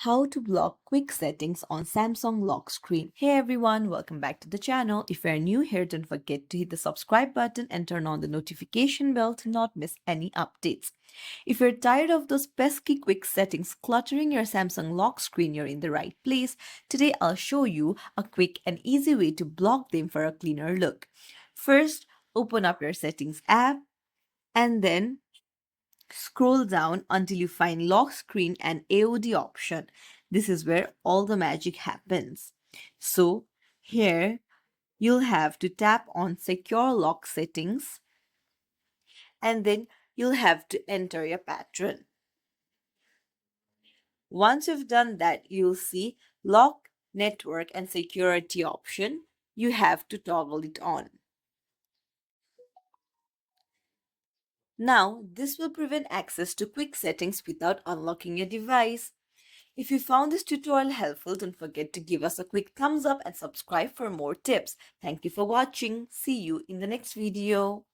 How to block quick settings on Samsung lock screen. Hey everyone, welcome back to the channel. If you're new here, don't forget to hit the subscribe button and turn on the notification bell to not miss any updates. If you're tired of those pesky quick settings cluttering your Samsung lock screen, you're in the right place. Today I'll show you a quick and easy way to block them for a cleaner look. First, open up your settings app and then scroll down until you find lock screen and AOD option. This is where all the magic happens. So here you'll have to tap on secure lock settings and then you'll have to enter your pattern. Once you've done that, you'll see lock, network and security option. You have to toggle it on. Now, this will prevent access to quick settings without unlocking your device. If you found this tutorial helpful, don't forget to give us a quick thumbs up and subscribe for more tips. Thank you for watching. See you in the next video.